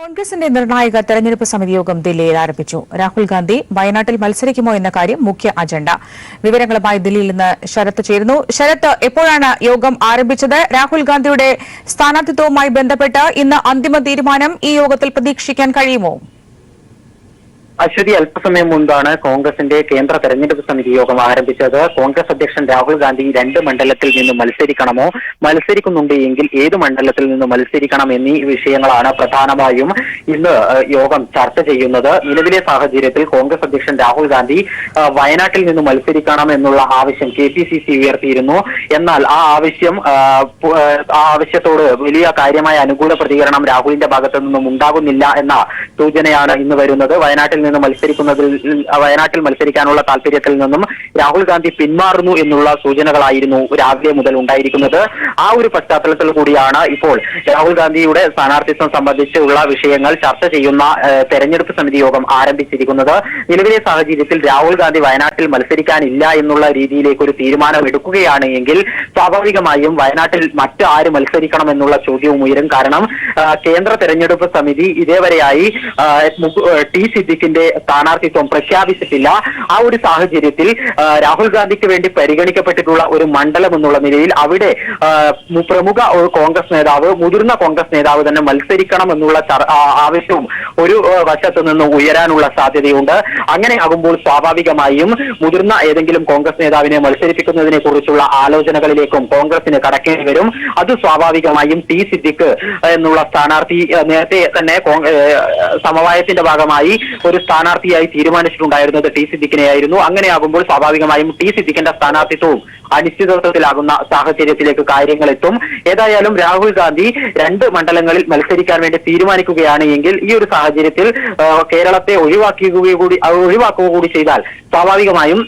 കോൺഗ്രസിന്റെ നിർണായക തെരഞ്ഞെടുപ്പ് സമിതി യോഗം ദില്ലിയിൽ ആരംഭിച്ചു. രാഹുൽ ഗാന്ധി വയനാട്ടിൽ മത്സരിക്കുമോ എന്ന കാര്യം മുഖ്യ അജണ്ട. വിവരങ്ങളുമായി ദില്ലിയിൽ നിന്ന് ശരത്ത് ചേരുന്നു. ശരത്ത്, എപ്പോഴാണ് യോഗം ആരംഭിച്ചത്? രാഹുൽ ഗാന്ധിയുടെ സ്ഥാനാർത്ഥിത്വവുമായി ബന്ധപ്പെട്ട് ഇന്ന് അന്തിമ തീരുമാനം ഈ യോഗത്തിൽ പ്രതീക്ഷിക്കാൻ കഴിയുമോ? അശ്വതി, അല്പസമയം മുൻപാണ് കോൺഗ്രസിന്റെ കേന്ദ്ര തെരഞ്ഞെടുപ്പ് സമിതി യോഗം ആരംഭിച്ചത്. കോൺഗ്രസ് അധ്യക്ഷൻ രാഹുൽ ഗാന്ധി 2 മണ്ഡലത്തിൽ നിന്ന് മത്സരിക്കണമോ, മത്സരിക്കുന്നുണ്ട് എങ്കിൽ ഏത് മണ്ഡലത്തിൽ നിന്ന് മത്സരിക്കണം എന്നീ വിഷയങ്ങളാണ് പ്രധാനമായും ഇന്ന് യോഗം ചർച്ച ചെയ്യുന്നത്. നിലവിലെ സാഹചര്യത്തിൽ കോൺഗ്രസ് അധ്യക്ഷൻ രാഹുൽ ഗാന്ധി വയനാട്ടിൽ നിന്ന് മത്സരിക്കണം എന്നുള്ള ആവശ്യം KPCC ഉയർത്തിയിരുന്നു. എന്നാൽ ആ ആവശ്യത്തോട് വലിയ കാര്യമായ അനുകൂല പ്രതികരണം രാഹുലിന്റെ ഭാഗത്തു നിന്നും ഉണ്ടാകുന്നില്ല എന്ന സൂചനയാണ് ഇന്ന് വരുന്നത്. വയനാട്ടിൽ മത്സരിക്കാനുള്ള താല്പര്യത്തിൽ നിന്നും രാഹുൽ ഗാന്ധി പിന്മാറുന്നു എന്നുള്ള സൂചനകളായിരുന്നു രാവിലെ മുതൽ ഉണ്ടായിരിക്കുന്നത്. ആ ഒരു പശ്ചാത്തലത്തിൽ കൂടിയാണ് ഇപ്പോൾ രാഹുൽ ഗാന്ധിയുടെ സ്ഥാനാർത്ഥിത്വം സംബന്ധിച്ചുള്ള വിഷയങ്ങൾ ചർച്ച ചെയ്യുന്ന തെരഞ്ഞെടുപ്പ് സമിതി യോഗം ആരംഭിച്ചിരിക്കുന്നത്. നിലവിലെ സാഹചര്യത്തിൽ രാഹുൽ ഗാന്ധി വയനാട്ടിൽ മത്സരിക്കാനില്ല എന്നുള്ള രീതിയിലേക്ക് ഒരു തീരുമാനം എടുക്കുകയാണ് എങ്കിൽ സ്വാഭാവികമായും വയനാട്ടിൽ മറ്റ് ആര് മത്സരിക്കണം എന്നുള്ള ചോദ്യവും ഉയരും. കാരണം കേന്ദ്ര തെരഞ്ഞെടുപ്പ് സമിതി ഇതേവരെയായി ടി സിദ്ദിഖിന്റെ സ്ഥാനാർത്ഥിത്വം പ്രഖ്യാപിച്ചിട്ടില്ല. ആ ഒരു സാഹചര്യത്തിൽ രാഹുൽ ഗാന്ധിക്ക് വേണ്ടി പരിഗണിക്കപ്പെട്ടിട്ടുള്ള ഒരു മണ്ഡലം എന്നുള്ള നിലയിൽ അവിടെ പ്രമുഖ കോൺഗ്രസ് നേതാവ്, മുതിർന്ന കോൺഗ്രസ് നേതാവ് തന്നെ മത്സരിക്കണം എന്നുള്ള ആവശ്യവും ഒരു വശത്ത് നിന്ന് ഉയരാനുള്ള സാധ്യതയുണ്ട്. അങ്ങനെയാകുമ്പോൾ സ്വാഭാവികമായും മുതിർന്ന ഏതെങ്കിലും കോൺഗ്രസ് നേതാവിനെ മത്സരിപ്പിക്കുന്നതിനെ കുറിച്ചുള്ള ആലോചനകളിലേക്കും കോൺഗ്രസിന് കടക്കേണ്ടി വരും. അത് സ്വാഭാവികമായും ടി സിദ്ദിഖ് എന്നുള്ള സ്ഥാനാർത്ഥി നേരത്തെ തന്നെ സമവായത്തിന്റെ ഭാഗമായി ഒരു സ്ഥാനാർത്ഥിയായി തീരുമാനിച്ചിട്ടുണ്ടായിരുന്നത് ടി സിദ്ദിഖിനെയായിരുന്നു. അങ്ങനെയാകുമ്പോൾ സ്വാഭാവികമായും ടി സിദ്ദിഖിന്റെ സ്ഥാനാർത്ഥിത്വവും അനിശ്ചിതത്വത്തിലാകുന്ന സാഹചര്യത്തിലേക്ക് കാര്യങ്ങൾ എത്തും. ഏതായാലും രാഹുൽ ഗാന്ധി 2 മണ്ഡലങ്ങളിൽ മത്സരിക്കാൻ വേണ്ടി തീരുമാനിക്കുകയാണ് എങ്കിൽ ഈ ഒരു സാഹചര്യത്തിൽ കേരളത്തെ ഒഴിവാക്കുക കൂടി ചെയ്താൽ സ്വാഭാവികമായും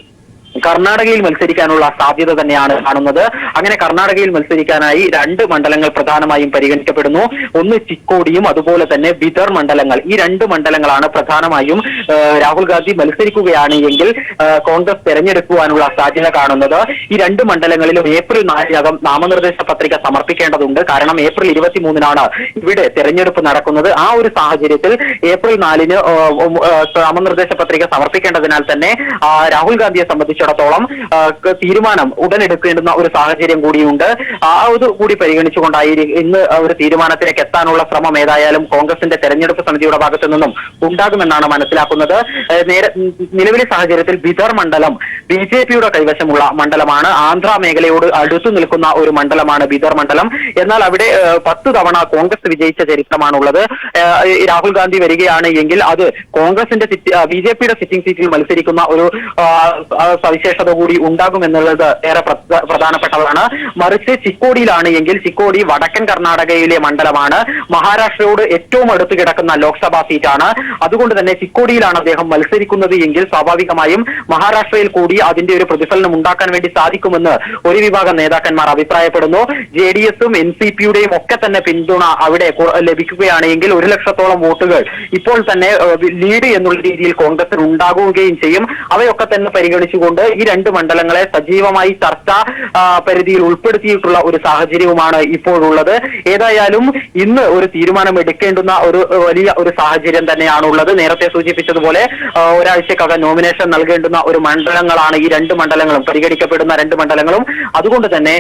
കർണാടകയിൽ മത്സരിക്കാനുള്ള സാധ്യത തന്നെയാണ് കാണുന്നത്. അങ്ങനെ കർണാടകയിൽ മത്സരിക്കാനായി 2 മണ്ഡലങ്ങൾ പ്രധാനമായും പരിഗണിക്കപ്പെടുന്നു. ഒന്ന് ചിക്കോടിയും അതുപോലെ തന്നെ ബിദർ മണ്ഡലങ്ങൾ. ഈ 2 മണ്ഡലങ്ങളാണ് പ്രധാനമായും രാഹുൽ ഗാന്ധി മത്സരിക്കുകയാണ് എങ്കിൽ കോൺഗ്രസ് തെരഞ്ഞെടുക്കുവാനുള്ള സാധ്യത കാണുന്നത്. ഈ 2 മണ്ഡലങ്ങളിലും ഏപ്രിൽ 4-നകം നാമനിർദ്ദേശ പത്രിക സമർപ്പിക്കേണ്ടതുണ്ട്. കാരണം ഏപ്രിൽ 23-നാണ് ഇവിടെ തെരഞ്ഞെടുപ്പ് നടക്കുന്നത്. ആ ഒരു സാഹചര്യത്തിൽ ഏപ്രിൽ 4-ന് നാമനിർദ്ദേശ പത്രിക സമർപ്പിക്കേണ്ടതിനാൽ തന്നെ രാഹുൽ ഗാന്ധിയെ സംബന്ധിച്ച് തീരുമാനം ഉടനെടുക്കേണ്ടുന്ന ഒരു സാഹചര്യം കൂടിയുണ്ട്. അത് കൂടി പരിഗണിച്ചുകൊണ്ടായിരിക്കും ഇന്ന് ഒരു തീരുമാനത്തിലേക്ക് എത്താനുള്ള ശ്രമം ഏതായാലും കോൺഗ്രസിന്റെ തെരഞ്ഞെടുപ്പ് സമിതിയുടെ ഭാഗത്തു നിന്നും ഉണ്ടാകുമെന്നാണ് മനസ്സിലാക്കുന്നത്. നിലവിലെ സാഹചര്യത്തിൽ ബിദർ മണ്ഡലം BJPയുടെ കൈവശമുള്ള മണ്ഡലമാണ്. ആന്ധ്ര മേഖലയോട് അടുത്തു നിൽക്കുന്ന ഒരു മണ്ഡലമാണ് ബിദർ മണ്ഡലം. എന്നാൽ അവിടെ 10 തവണ കോൺഗ്രസ് വിജയിച്ച ചരിത്രമാണുള്ളത്. രാഹുൽ ഗാന്ധി വരികയാണ് എങ്കിൽ അത് കോൺഗ്രസിന്റെ BJPയുടെ സിറ്റിംഗ് സീറ്റിൽ മത്സരിക്കുന്ന ഒരു സവിശേഷത കൂടി ഉണ്ടാകുമെന്നുള്ളത് ഏറെ പ്രധാനപ്പെട്ടതാണ്. മറിച്ച് ചിക്കോടിയിലാണ് എങ്കിൽ ചിക്കോടി വടക്കൻ കർണാടകയിലെ മണ്ഡലമാണ്. മഹാരാഷ്ട്രയോട് ഏറ്റവും അടുത്ത് കിടക്കുന്ന ലോക്സഭാ സീറ്റാണ്. അതുകൊണ്ട് തന്നെ ചിക്കോടിയിലാണ് അദ്ദേഹം മത്സരിക്കുന്നത് എങ്കിൽ സ്വാഭാവികമായും മഹാരാഷ്ട്രയിൽ കൂടി അതിന്റെ ഒരു പ്രതിഫലനം ഉണ്ടാക്കാൻ വേണ്ടി സാധിക്കുമെന്ന് ഒരു വിഭാഗം നേതാക്കന്മാർ അഭിപ്രായപ്പെടുന്നു. JDS-ഉം NCPയുടെയും ഒക്കെ തന്നെ പിന്തുണ അവിടെ ലഭിക്കുകയാണ് എങ്കിൽ 1 ലക്ഷത്തോളം വോട്ടുകൾ ഇപ്പോൾ തന്നെ ലീഡ് എന്നുള്ള രീതിയിൽ കോൺഗ്രസിന് ഉണ്ടാകുകയും ചെയ്യും. അവയൊക്കെ തന്നെ പരിഗണിച്ചുകൊണ്ട് ഈ 2 മണ്ഡലങ്ങളെ സജീവമായി ചർച്ചാ പരിധിയിൽ ഉൾപ്പെടുത്തിയിട്ടുള്ള ഒരു സാഹചര്യവുമാണ് ഇപ്പോഴുള്ളത്. ഏതായാലും ഇന്ന് ഒരു തീരുമാനം എടുക്കേണ്ടുന്ന ഒരു വലിയ ഒരു സാഹചര്യം തന്നെയാണുള്ളത്. നേരത്തെ സൂചിപ്പിച്ചതുപോലെ ഒരാഴ്ചക്കകം നോമിനേഷൻ നൽകേണ്ടുന്ന ഒരു മണ്ഡലങ്ങളാണ് ഈ 2 മണ്ഡലങ്ങളും, പരിഗണിക്കപ്പെടുന്ന 2 മണ്ഡലങ്ങളും. അതുകൊണ്ട് തന്നെ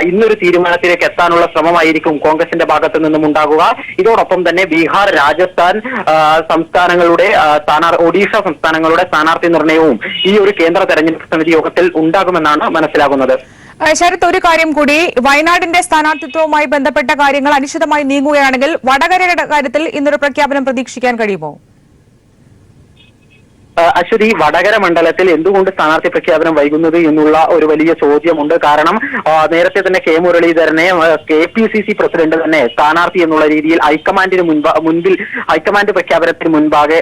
ഇന്നൊരു തീരുമാനത്തിലേക്ക് എത്താനുള്ള ശ്രമമായിരിക്കും കോൺഗ്രസിന്റെ ഭാഗത്തു നിന്നും ഉണ്ടാകുക. ഇതോടൊപ്പം തന്നെ ബീഹാർ, രാജസ്ഥാൻ സംസ്ഥാനങ്ങളുടെ ഒഡീഷ സംസ്ഥാനങ്ങളുടെ സ്ഥാനാർത്ഥി നിർണയവും ഈ ഒരു കേന്ദ്ര തെരഞ്ഞെടുപ്പ് സമിതി യോഗത്തിൽ ഉണ്ടാകുമെന്നാണ് മനസ്സിലാകുന്നത്. ശരത്, ഒരു കാര്യം കൂടി, വയനാടിന്റെ സ്ഥാനാർത്ഥിത്വവുമായി ബന്ധപ്പെട്ട കാര്യങ്ങൾ അനിശ്ചിതമായി നീങ്ങുകയാണെങ്കിൽ വടകരയുടെ കാര്യത്തിൽ ഇന്നൊരു പ്രഖ്യാപനം പ്രതീക്ഷിക്കാൻ കഴിയുമോ? അശ്വതി, വടകര മണ്ഡലത്തിൽ എന്തുകൊണ്ട് സ്ഥാനാർത്ഥി പ്രഖ്യാപനം വൈകുന്നത് എന്നുള്ള ഒരു വലിയ ചോദ്യമുണ്ട്. കാരണം നേരത്തെ തന്നെ K മുരളീധരനെ KPCC പ്രസിഡന്റ് തന്നെ സ്ഥാനാർത്ഥി എന്നുള്ള രീതിയിൽ ഹൈക്കമാൻഡ് പ്രഖ്യാപനത്തിന് മുൻപാകെ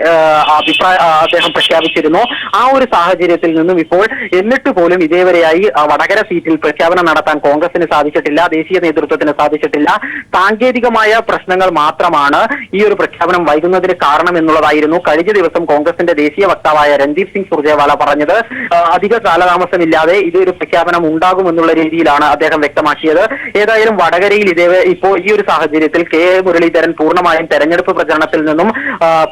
അദ്ദേഹം പ്രഖ്യാപിച്ചിരുന്നു. ആ ഒരു സാഹചര്യത്തിൽ നിന്നും ഇപ്പോൾ എന്നിട്ട് പോലും ഇതേവരെയായി വടകര സീറ്റിൽ പ്രഖ്യാപനം നടത്താൻ കോൺഗ്രസിന് സാധിച്ചിട്ടില്ല, ദേശീയ നേതൃത്വത്തിന് സാധിച്ചിട്ടില്ല. സാങ്കേതികമായ പ്രശ്നങ്ങൾ മാത്രമാണ് ഈ ഒരു പ്രഖ്യാപനം വൈകുന്നതിന് കാരണം എന്നുള്ളതായിരുന്നു കഴിഞ്ഞ ദിവസം കോൺഗ്രസിന്റെ ദേശീയ വക്താവായ രൺദീപ് സിംഗ് സുർജേവാല പറഞ്ഞത്. അധിക കാലതാമസമില്ലാതെ ഇതൊരു പ്രഖ്യാപനം ഉണ്ടാകുമെന്നുള്ള രീതിയിലാണ് അദ്ദേഹം വ്യക്തമാക്കിയത്. ഏതായാലും വടകരയിൽ ഇപ്പോൾ ഈ ഒരു സാഹചര്യത്തിൽ കെ മുരളീധരൻ പൂർണ്ണമായും തെരഞ്ഞെടുപ്പ് പ്രചരണത്തിൽ നിന്നും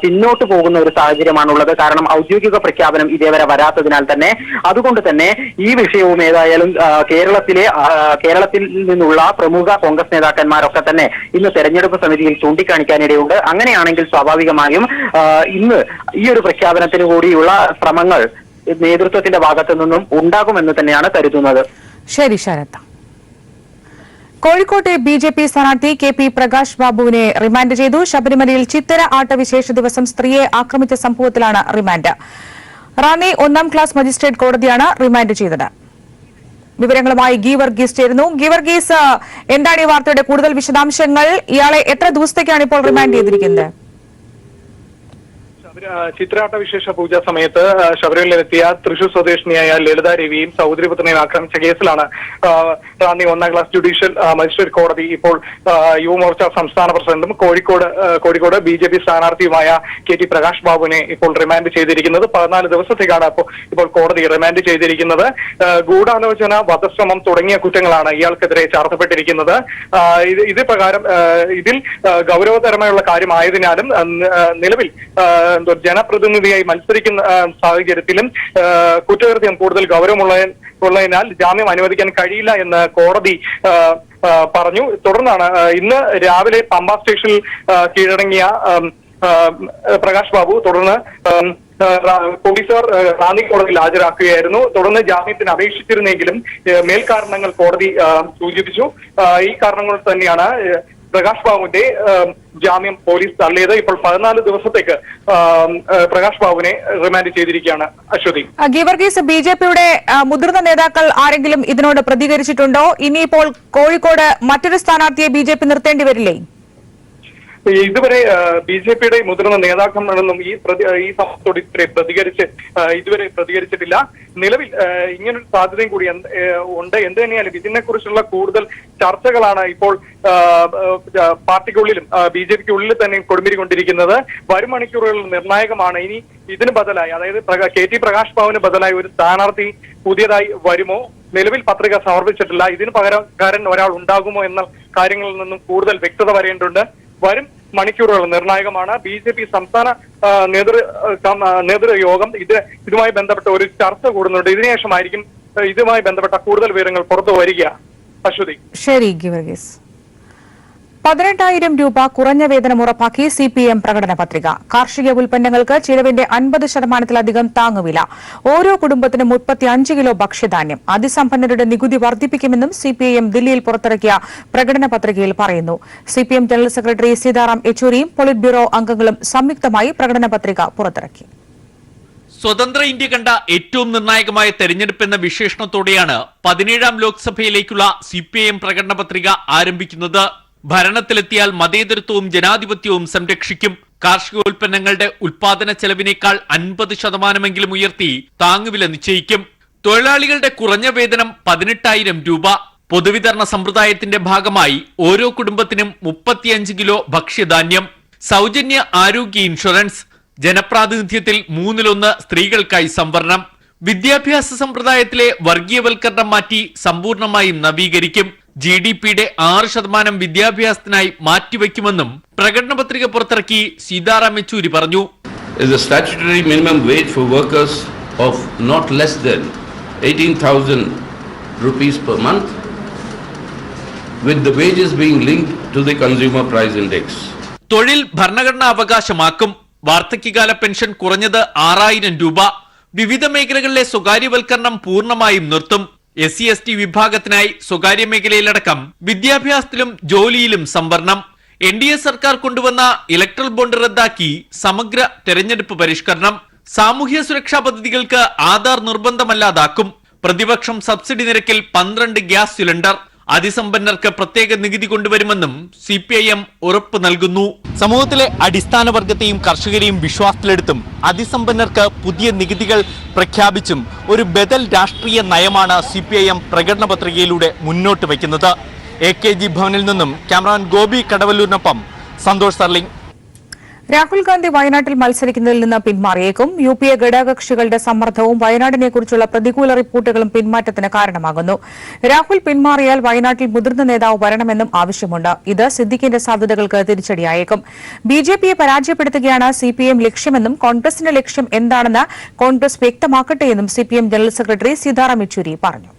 പിന്നോട്ട് പോകുന്ന ഒരു സാഹചര്യമാണുള്ളത്. കാരണം ഔദ്യോഗിക പ്രഖ്യാപനം ഇതേവരെ വരാത്തതിനാൽ തന്നെ. അതുകൊണ്ട് തന്നെ ഈ വിഷയവും ഏതായാലും കേരളത്തിൽ നിന്നുള്ള പ്രമുഖ കോൺഗ്രസ് നേതാക്കന്മാരൊക്കെ തന്നെ ഇന്ന് തെരഞ്ഞെടുപ്പ് സമിതിയിൽ ചൂണ്ടിക്കാണിക്കാനിടയുണ്ട്. അങ്ങനെയാണെങ്കിൽ സ്വാഭാവികമായും ഇന്ന് ഈ ഒരു പ്രഖ്യാപനത്തിന് കൂടിയുള്ള ശ്രമങ്ങൾ നേതൃത്വത്തിന്റെ ഭാഗത്തു നിന്നും ഉണ്ടാകുമെന്ന് തന്നെയാണ് കരുതുന്നത്. ശരി ശരത്. കോഴിക്കോട്ടെ ബി.ജെ.പി. സ്ഥാനാർത്ഥി കെ.പി. പ്രകാശ് ബാബുവിനെ റിമാൻഡ് ചെയ്തു. ശബരിമലയിൽ ചിത്തിര ആട്ട വിശേഷ ദിവസം സ്ത്രീയെ ആക്രമിച്ച സംഭവത്തിലാണ് റിമാൻഡ്. റാന്നി 1ാം ക്ലാസ് മജിസ്ട്രേറ്റ് കോടതിയാണ് റിമാൻഡ് ചെയ്തത്. വിവരങ്ങളുമായി ഗീവർഗീസ് ചേരുന്നു. ഗീവർഗീസ്, എന്താണ് ഈ വാർത്തയുടെ കൂടുതൽ വിശദാംശങ്ങൾ? ഇയാളെ എത്ര ദിവസത്തേക്കാണ് ഇപ്പോൾ റിമാൻഡ് ചെയ്തിരിക്കുന്നത്? ചിത്രാട്ട വിശേഷ പൂജ സമയത്ത് ശബരിമലയിലെത്തിയ തൃശൂർ സ്വദേശിനിയായ ലളിത രവിയും സഹോദരിപുത്രനെയും ആക്രമിച്ച കേസിലാണ് റാന്നി 1ാം ക്ലാസ് ജുഡീഷ്യൽ മജിസ്ട്രേറ്റ് കോടതി ഇപ്പോൾ യുവമോർച്ച സംസ്ഥാന പ്രസിഡന്റും കോഴിക്കോട് ബി.ജെ.പി. സ്ഥാനാർത്ഥിയുമായ കെ.ടി. പ്രകാശ് ബാബുവിനെ ഇപ്പോൾ റിമാൻഡ് ചെയ്തിരിക്കുന്നത്. 14 ദിവസത്തേക്കാണ് ഇപ്പോൾ കോടതി റിമാൻഡ് ചെയ്തിരിക്കുന്നത്. ഗൂഢാലോചന, വധശ്രമം തുടങ്ങിയ കുറ്റങ്ങളാണ് ഇയാൾക്കെതിരെ ചാർത്തപ്പെട്ടിരിക്കുന്നത്. ഇത് പ്രകാരം ഇതിൽ ഗൗരവതരമായുള്ള കാര്യമായതിനാലും നിലവിൽ ജനപ്രതിനിധിയായി മത്സരിക്കുന്ന സാഹചര്യത്തിലും കുറ്റകൃത്യം കൂടുതൽ ഗൗരവമുള്ളതിനാൽ ജാമ്യം അനുവദിക്കാൻ കഴിയില്ല എന്ന് കോടതി പറഞ്ഞു. തുടർന്നാണ് ഇന്ന് രാവിലെ പമ്പ സ്റ്റേഷനിൽ കീഴടങ്ങിയ പ്രകാശ് ബാബു തുടർന്ന് പോലീസുകാർ റാന്നി കോടതിയിൽ ഹാജരാക്കുകയായിരുന്നു. തുടർന്ന് ജാമ്യത്തിന് അപേക്ഷിച്ചിരുന്നെങ്കിലും മേൽക്കാരണങ്ങൾ കോടതി സൂചിപ്പിച്ചു. ഈ കാരണങ്ങൾ തന്നെയാണ് പ്രകാശ് ബാബുവിന്റെ ജാമ്യം പോലീസ് തള്ളിയത്. ഇപ്പോൾ 14 ദിവസത്തേക്ക് പ്രകാശ് ബാബുവിനെ റിമാൻഡ് ചെയ്തിരിക്കുകയാണ്. അശ്വതി. ഗീവർഗീസ്, ബി.ജെ.പിയുടെ മുതിർന്ന നേതാക്കൾ ആരെങ്കിലും ഇതിനോട് പ്രതികരിച്ചിട്ടുണ്ടോ? ഇനിയിപ്പോൾ കോഴിക്കോട് മറ്റൊരു സ്ഥാനാർത്ഥിയെ ബി.ജെ.പി. നിർത്തേണ്ടി വരില്ലേ? ഇതുവരെ ബി.ജെ.പിയുടെ മുതിർന്ന നേതാക്കളൊന്നും ഈ സംഭവത്തോട് ഇതുവരെ പ്രതികരിച്ചിട്ടില്ല. നിലവിൽ ഇങ്ങനൊരു സാധ്യതയും കൂടി ഉണ്ട്. എന്ത് തന്നെയാലും ഇതിനെക്കുറിച്ചുള്ള കൂടുതൽ ചർച്ചകളാണ് ഇപ്പോൾ പാർട്ടിക്കുള്ളിലും ബി.ജെ.പിക്കുള്ളിൽ തന്നെ കൊടുമ്പിരിക്കൊണ്ടിരിക്കുന്നത്. വരും മണിക്കൂറുകളിൽ നിർണായകമാണ്. ഇനി ഇതിന് ബദലായി, അതായത് കെ.ടി. പ്രകാശ് ബാബുവിന് ബദലായി ഒരു സ്ഥാനാർത്ഥി പുതിയതായി വരുമോ? നിലവിൽ പത്രിക സമർപ്പിച്ചിട്ടില്ല. ഇതിന് പകരക്കാരൻ ഒരാൾ ഉണ്ടാകുമോ എന്ന കാര്യങ്ങളിൽ നിന്നും കൂടുതൽ വ്യക്തത വരേണ്ടതുണ്ട്. വരും മണിക്കൂറുകൾ നിർണായകമാണ്. ബി.ജെ.പി. സംസ്ഥാന നേതൃയോഗം ഇതുമായി ബന്ധപ്പെട്ട ഒരു ചർച്ച കൂടുന്നുണ്ട്. ഇതിനുശേഷമായിരിക്കും ഇതുമായി ബന്ധപ്പെട്ട കൂടുതൽ വിവരങ്ങൾ പുറത്തു വരിക. അശ്വതി. ശരി ഗീവർഗീസ്. 18,000 രൂപ കുറഞ്ഞ വേതനം ഉറപ്പാക്കി CPM പ്രകടന പത്രിക. കാർഷിക ഉൽപ്പന്നങ്ങൾക്ക് ചിലവിന്റെ 50% താങ്ങുവില. ഓരോ കുടുംബത്തിനും 35 കിലോ ഭക്ഷ്യധാന്യം. അതിസമ്പന്നരുടെ നികുതി വർദ്ധിപ്പിക്കുമെന്നും CPIM ദില്ലിയിൽ പുറത്തിറക്കിയ പ്രകടന പത്രികയിൽ പറയുന്നു. CPM ജനറൽ സെക്രട്ടറി സീതാറാം യെച്ചൂരിയും പൊളിറ്റ് ബ്യൂറോ അംഗങ്ങളും സംയുക്തമായി പ്രകടന പത്രിക പുറത്തിറക്കി. സ്വതന്ത്ര ഇന്ത്യ കണ്ട ഏറ്റവും നിർണായകമായ തെരഞ്ഞെടുപ്പ് എന്ന വിശേഷണത്തോടെയാണ് 17ാം ലോക്സഭയിലേക്കുള്ള CPIM പ്രകടന പത്രിക ആരംഭിക്കുന്നത്. ഭരണത്തിലെത്തിയാൽ മതേതരത്വവും ജനാധിപത്യവും സംരക്ഷിക്കും. കാർഷികോൽപ്പന്നങ്ങളുടെ ഉൽപാദന ചെലവിനേക്കാൾ 50% ഉയർത്തി താങ്ങുവില നിശ്ചയിക്കും. തൊഴിലാളികളുടെ കുറഞ്ഞ വേതനം 18,000 രൂപ. പൊതുവിതരണ സമ്പ്രദായത്തിന്റെ ഭാഗമായി ഓരോ കുടുംബത്തിനും 35 കിലോ ഭക്ഷ്യധാന്യം. സൗജന്യ ആരോഗ്യ ഇൻഷുറൻസ്. ജനപ്രാതിനിധ്യത്തിൽ 1/3 സ്ത്രീകൾക്കായി സംവരണം. വിദ്യാഭ്യാസ സമ്പ്രദായത്തിലെ വർഗീയവൽക്കരണം മാറ്റി സമ്പൂർണമായും നവീകരിക്കും. GDPയുടെ 6% വിദ്യാഭ്യാസത്തിനായി മാറ്റിവെക്കുമെന്നും പ്രകടന പത്രിക പുറത്തിറക്കി സീതാറാം യെച്ചൂരി പറഞ്ഞു. Is a statutory minimum wage for workers of not less than 18,000 rupees per month, with the wages being linked to the consumer price index. തൊഴിൽ ഭരണഘടനാ അവകാശമാക്കും. വാർദ്ധക്യകാല പെൻഷൻ കുറഞ്ഞത് 6,000 രൂപ. വിവിധ മേഖലകളിലെ സ്വകാര്യവൽക്കരണം പൂർണ്ണമായും നിർത്തും. SC/ST വിഭാഗത്തിനായി സ്വകാര്യ മേഖലയിലടക്കം വിദ്യാഭ്യാസത്തിലും ജോലിയിലും സംവരണം. NDA സർക്കാർ കൊണ്ടുവന്ന ഇലക്ട്രൽ ബോണ്ട് റദ്ദാക്കി സമഗ്ര തെരഞ്ഞെടുപ്പ് പരിഷ്കരണം. സാമൂഹ്യ സുരക്ഷാ പദ്ധതികൾക്ക് ആധാർ നിർബന്ധമല്ലാതാക്കും. പ്രതിപക്ഷം സബ്സിഡി നിരക്കിൽ 12 ഗ്യാസ് സിലിണ്ടർ. അതിസമ്പന്നർക്ക് പ്രത്യേക നികുതി കൊണ്ടുവരുമെന്നും CPIM ഉറപ്പ് നൽകുന്നു. സമൂഹത്തിലെ അടിസ്ഥാന വർഗത്തെയും കർഷകരെയും വിശ്വാസത്തിലെടുത്തും അതിസമ്പന്നർക്ക് പുതിയ നികുതികൾ പ്രഖ്യാപിച്ചും ഒരു ബദൽ രാഷ്ട്രീയ നയമാണ് CPIM പ്രകടന പത്രികയിലൂടെ മുന്നോട്ട് വയ്ക്കുന്നത്. AKG ഭവനിൽ നിന്നും ക്യാമറാമാൻ ഗോപി കടവല്ലൂരിനൊപ്പം സന്തോഷ് സർലിംഗ്. രാഹുൽ ഗാന്ധി വയനാട്ടിൽ മത്സരിക്കുന്നതിൽ നിന്ന് പിന്മാറിയേക്കും. UPA ഘടകകക്ഷികളുടെ സമ്മർദ്ദവും വയനാടിനെക്കുറിച്ചുള്ള പ്രതികൂല റിപ്പോർട്ടുകളും പിന്മാറ്റത്തിന് കാരണമാകുന്നു. രാഹുൽ പിന്മാറിയാൽ വയനാട്ടിൽ മുതിർന്ന നേതാവ് വരണമെന്നും ആവശ്യമുണ്ട്. ഇത് സിദ്ദിഖിന്റെ സാധ്യതകൾക്ക് തിരിച്ചടിയായേക്കും. BJPയെ പരാജയപ്പെടുത്തുകയാണ് CPM ലക്ഷ്യമെന്നും കോൺഗ്രസിന്റെ ലക്ഷ്യം എന്താണെന്ന് കോൺഗ്രസ് വ്യക്തമാക്കട്ടെയെന്നും CPM general secretary Sitaram Yechury പറഞ്ഞു.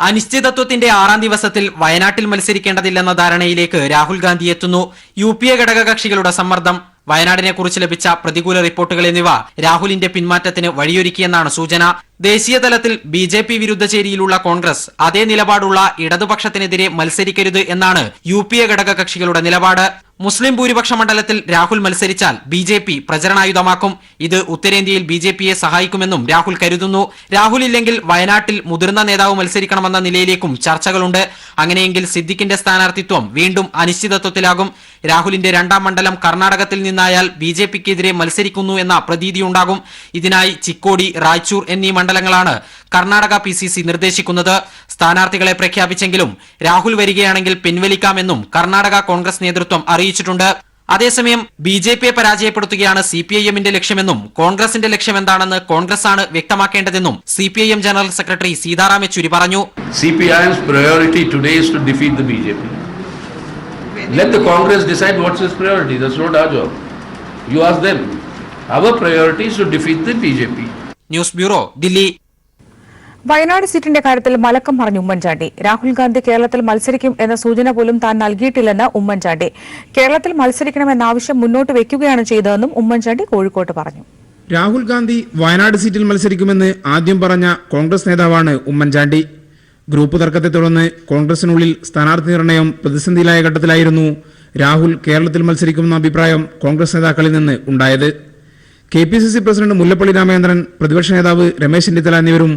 അനിശ്ചിതത്വത്തിന്റെ 6ാം ദിവസത്തിൽ വയനാട്ടിൽ മത്സരിക്കേണ്ടതില്ലെന്ന ധാരണയിലേക്ക് രാഹുൽ ഗാന്ധി എത്തുന്നു. UPA ഘടകകക്ഷികളുടെ സമ്മർദ്ദം, വയനാടിനെക്കുറിച്ച് ലഭിച്ച പ്രതികൂല റിപ്പോർട്ടുകൾ എന്നിവ രാഹുലിന്റെ പിന്മാറ്റത്തിന് വഴിയൊരുക്കിയെന്നാണ് സൂചന. ദേശീയ തലത്തിൽ BJP വിരുദ്ധ ചേരിയിലുള്ള കോൺഗ്രസ് അതേ നിലപാടുള്ള ഇടതുപക്ഷത്തിനെതിരെ മത്സരിക്കരുത് എന്നാണ് UPA ഘടകകക്ഷികളുടെ നിലപാട്. മുസ്ലിം ഭൂരിപക്ഷ മണ്ഡലത്തിൽ രാഹുൽ മത്സരിച്ചാൽ BJP പ്രചരണായുധമാക്കും. ഇത് ഉത്തരേന്ത്യയിൽ BJPയെ സഹായിക്കുമെന്നും രാഹുൽ കരുതുന്നു. രാഹുൽ ഇല്ലെങ്കിൽ വയനാട്ടിൽ മുതിർന്ന നേതാവ് മത്സരിക്കണമെന്ന നിലയിലേക്കും ചർച്ചകളുണ്ട്. അങ്ങനെയെങ്കിൽ സിദ്ദിഖിന്റെ സ്ഥാനാർത്ഥിത്വം വീണ്ടും അനിശ്ചിതത്വത്തിലാകും. രാഹുലിന്റെ 2ാം മണ്ഡലം കർണാടകത്തിൽ നിന്നായാൽ BJPക്കെതിരെ മത്സരിക്കുന്നു എന്ന പ്രതീതിയുണ്ടാകും. ഇതിനായി ചിക്കോടി, റായ്ചൂർ എന്നീ മണ്ഡലങ്ങളാണ് കർണാടക PCC നിർദ്ദേശിക്കുന്നത്. സ്ഥാനാർത്ഥികളെ പ്രഖ്യാപിച്ചെങ്കിലും രാഹുൽ വരികയാണെങ്കിൽ പിൻവലിക്കാമെന്നും കർണാടക കോൺഗ്രസ് നേതൃത്വം അറിയിച്ചിട്ടുണ്ട്. അതേസമയം BJPയെ പരാജയപ്പെടുത്തുകയാണ് CPIMന്റെ ലക്ഷ്യമെന്നും കോൺഗ്രസിന്റെ ലക്ഷ്യമെന്താണെന്ന് കോൺഗ്രസാണ് വ്യക്തമാക്കേണ്ടതെന്നും CPIM general secretary Sitaram Yechury പറഞ്ഞു. CPIM's priority today is to defeat the BJP. Let the Congress decide what's its priority. That's not our job. You ask them. Our priority is to defeat the BJP. News bureau, Delhi. Wayanad സീറ്റിന്റെ കാര്യത്തിൽ മലക്കം പറഞ്ഞു ഉമ്മൻചാണ്ടി. രാഹുൽ ഗാന്ധി കേരളത്തിൽ മത്സരിക്കും എന്ന സൂചന പോലും താൻ നൽകിയിട്ടില്ലെന്ന് ഉമ്മൻചാണ്ടി. കേരളത്തിൽ മത്സരിക്കണമെന്ന ആവശ്യം മുന്നോട്ട് വെക്കുകയാണ് ചെയ്തതെന്നും ഉമ്മൻചാണ്ടി കോഴിക്കോട്ട് പറഞ്ഞു. രാഹുൽ ഗാന്ധി വയനാട് സീറ്റിൽ മത്സരിക്കുമെന്ന് ആദ്യം പറഞ്ഞ കോൺഗ്രസ് നേതാവാണ് ഉമ്മൻചാണ്ടി. ഗ്രൂപ്പ് തർക്കത്തെ തുടർന്ന് കോൺഗ്രസിനുള്ളിൽ സ്ഥാനാർത്ഥി നിർണയം പ്രതിസന്ധിയിലായ ഘട്ടത്തിലായിരുന്നു രാഹുൽ കേരളത്തിൽ മത്സരിക്കുമെന്ന അഭിപ്രായം കോൺഗ്രസ് നേതാക്കളിൽ നിന്ന് ഉണ്ടായത്. KPCC പ്രസിഡന്റ് മുല്ലപ്പള്ളി രാമചന്ദ്രൻ, പ്രതിപക്ഷ നേതാവ് രമേശ് ചെന്നിത്തല എന്നിവരും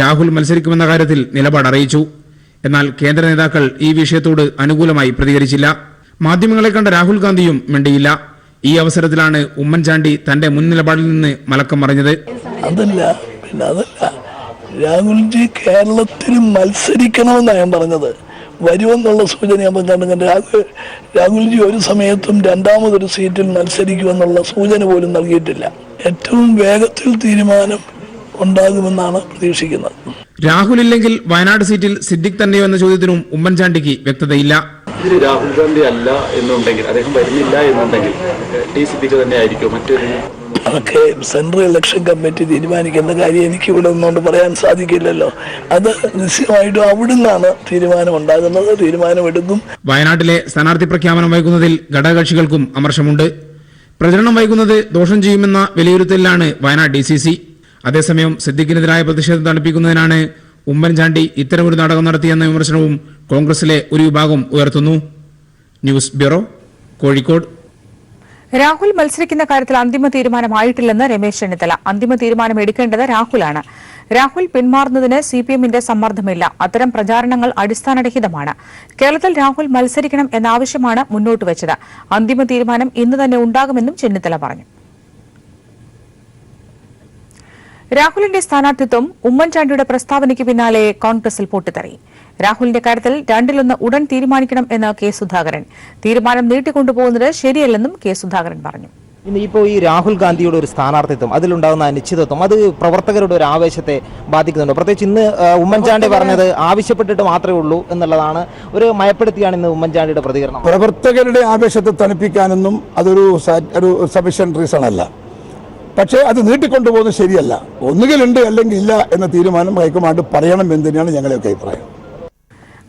രാഹുൽ മത്സരിക്കുമെന്ന കാര്യത്തിൽ നിലപാട് അറിയിച്ചു. എന്നാൽ കേന്ദ്ര നേതാക്കൾ ഈ വിഷയത്തോട് അനുകൂലമായി പ്രതികരിച്ചില്ല. മാധ്യമങ്ങളെ കണ്ട രാഹുൽ ഗാന്ധിയും മിണ്ടിയില്ല. ഈ അവസരത്തിലാണ് ഉമ്മൻചാണ്ടി തന്റെ മുൻ നിലപാടിൽ നിന്ന് മലക്കം മറിഞ്ഞത്. അതല്ല രാഹുൽജി കേരളത്തിൽ മത്സരിക്കണമെന്നാണ് ഞാൻ പറഞ്ഞത്. വരുമെന്നുള്ള സൂചന ഞാൻ കണ്ടുകൊണ്ട് രാഹുൽജി ഒരു സമയത്തും 2ാമതൊരു സീറ്റിൽ മത്സരിക്കുമെന്നുള്ള സൂചന പോലും നൽകിയിട്ടില്ല. ഏറ്റവും വേഗത്തിൽ തീരുമാനം ഉണ്ടാകുമെന്നാണ് പ്രതീക്ഷിക്കുന്നത്. രാഹുൽ ഇല്ലെങ്കിൽ വയനാട് സീറ്റിൽ സിദ്ദിഖ് തന്നെയോ എന്ന ചോദ്യത്തിനും ഉമ്മൻചാണ്ടിക്ക് വ്യക്തതയില്ല. ഇതിൽ രാഹുൽ ഗാന്ധി അല്ല എന്നുണ്ടെങ്കിൽ, അദ്ദേഹം വരുന്നില്ല എന്നുണ്ടെങ്കിൽ സിദ്ദിഖ് തന്നെ ആയിരിക്കും മറ്റൊരു. അതൊക്കെ സെൻട്രൽ ഇലക്ഷൻ കമ്മിറ്റി തീരുമാനിക്കുന്ന കാര്യം എനിക്ക് ഇവിടെ ഒന്നുകൊണ്ട് പറയാൻ സാധിക്കില്ലല്ലോ. അത് നിശ്ചയമായിട്ടും അവിടുന്നാണ് തീരുമാനം ഉണ്ടാകുന്നത്. തീരുമാനമെടുക്കും. വയനാട്ടിലെ സ്ഥാനാർത്ഥി പ്രഖ്യാപനം വൈകുന്നതിൽ ഘടകകക്ഷികൾക്കും അമർഷമുണ്ട്. പ്രചരണം വൈകുന്നത് ദോഷം ചെയ്യുമെന്ന വിലയിരുത്തലിലാണ് വയനാട് DCC. അതേസമയം സിദ്ദിഖിനെതിരായ പ്രതിഷേധം തണുപ്പിക്കുന്നതിനാണ് ഉമ്മൻചാണ്ടി ഇത്തരമൊരു നാടകം നടത്തിയെന്ന വിമർശനവും കോൺഗ്രസിലെ ഒരു വിഭാഗം ഉയർത്തുന്നു. News bureau, Kozhikode. രാഹുൽ മത്സരിക്കുന്ന കാര്യത്തിൽ അന്തിമ തീരുമാനമായിട്ടില്ലെന്ന് രമേശ് ചെന്നിത്തല. അന്തിമ തീരുമാനം എടുക്കേണ്ടത് രാഹുലാണ്. രാഹുൽ പിന്മാറുന്നതിന് CPMന്റെ സമ്മർദ്ദമില്ല. അത്തരം പ്രചാരണങ്ങൾ അടിസ്ഥാനരഹിതമാണ്. കേരളത്തിൽ രാഹുൽ മത്സരിക്കണം എന്ന ആവശ്യമാണ് മുന്നോട്ട് വെച്ചത്. അന്തിമ തീരുമാനം ഇന്ന് തന്നെ ഉണ്ടാകുമെന്നും ചെന്നിത്തല പറഞ്ഞു. രാഹുലിന്റെ സ്ഥാനാർത്ഥിത്വം ഉമ്മൻചാണ്ടിയുടെ പ്രസ്താവനയ്ക്ക് പിന്നാലെ കോൺഗ്രസിൽ പൊട്ടിത്തെറി. രാഹുലിന്റെ കാര്യത്തിൽ 2-1 ഉടൻ തീരുമാനിക്കണം എന്ന് കെ സുധാകരൻ. തീരുമാനം നീട്ടിക്കൊണ്ടുപോകുന്നത് ശരിയല്ലെന്നും കെ സുധാകരൻ പറഞ്ഞു. ഇപ്പോൾ ഈ രാഹുൽ ഗാന്ധിയുടെ ഒരു സ്ഥാനാർത്ഥിത്വം, അതിലുണ്ടാകുന്ന അനിശ്ചിതത്വം, അത് പ്രവർത്തകരുടെ ഒരു ആവേശത്തെ ബാധിക്കുന്നുണ്ട്. പ്രത്യേകിച്ച് ഇന്ന് ഉമ്മൻചാണ്ടി പറഞ്ഞത് ആവശ്യപ്പെട്ടിട്ട് മാത്രമേ ഉള്ളൂ എന്നുള്ളതാണ്. ഒരു മയപ്പെടുത്തിയാണ് ഇന്ന് ഉമ്മൻചാണ്ടിയുടെ പ്രതികരണം. പ്രവർത്തകരുടെ ആവേശത്തെ തണുപ്പിക്കാനൊന്നും അതൊരു സഫിഷ്യന്റ് റീസൺ അല്ല. പക്ഷേ അത് നീട്ടിക്കൊണ്ടുപോകുന്നത് ശരിയല്ല. ഒന്നുകിലുണ്ട് അല്ലെങ്കിൽ ഇല്ല എന്ന തീരുമാനം ഹൈക്കമാൻഡ് പറയണം എന്ന് തന്നെയാണ് ഞങ്ങളുടെയൊക്കെ അഭിപ്രായം.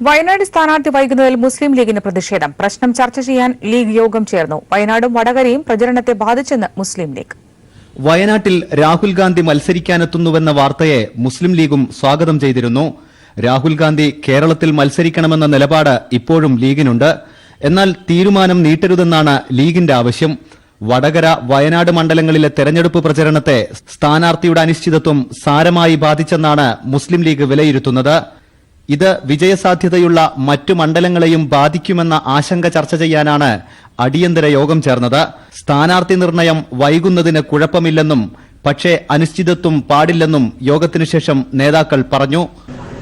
വയനാട് സ്ഥാനാർത്ഥി വൈകുന്നതിൽ മുസ്ലിം ലീഗിന് പ്രതിഷേധം. പ്രശ്നം ചർച്ച ചെയ്യാൻ ലീഗ് യോഗം ചേർന്നു. വയനാടും വടകരയും പ്രചരണത്തെ ബാധിച്ചെന്ന് മുസ്ലിം ലീഗ്. വയനാട്ടിൽ രാഹുൽ ഗാന്ധി മത്സരിക്കാനെത്തുന്നുവെന്ന വാർത്തയെ മുസ്ലിം ലീഗും സ്വാഗതം ചെയ്തിരുന്നു. രാഹുൽ ഗാന്ധി കേരളത്തിൽ മത്സരിക്കണമെന്ന നിലപാട് ഇപ്പോഴും ലീഗിനുണ്ട്. എന്നാൽ തീരുമാനം നീട്ടരുതെന്നാണ് ലീഗിന്റെ ആവശ്യം. വടകര, വയനാട് മണ്ഡലങ്ങളിലെ തെരഞ്ഞെടുപ്പ് പ്രചരണത്തെ സ്ഥാനാർത്ഥിയുടെ അനിശ്ചിതത്വം സാരമായി ബാധിച്ചെന്നാണ് മുസ്ലിം ലീഗ് വിലയിരുത്തുന്നത്. ഇത് വിജയസാധ്യതയുള്ള മറ്റു മണ്ഡലങ്ങളെയും ബാധിക്കുമെന്ന ആശങ്ക ചർച്ച ചെയ്യാനാണ് അടിയന്തര യോഗം ചേർന്നത്. സ്ഥാനാർത്ഥി നിർണയം വൈകുന്നതിന് കുഴപ്പമില്ലെന്നും പക്ഷേ അനിശ്ചിതത്വം പാടില്ലെന്നും യോഗത്തിനു ശേഷം നേതാക്കൾ പറഞ്ഞു.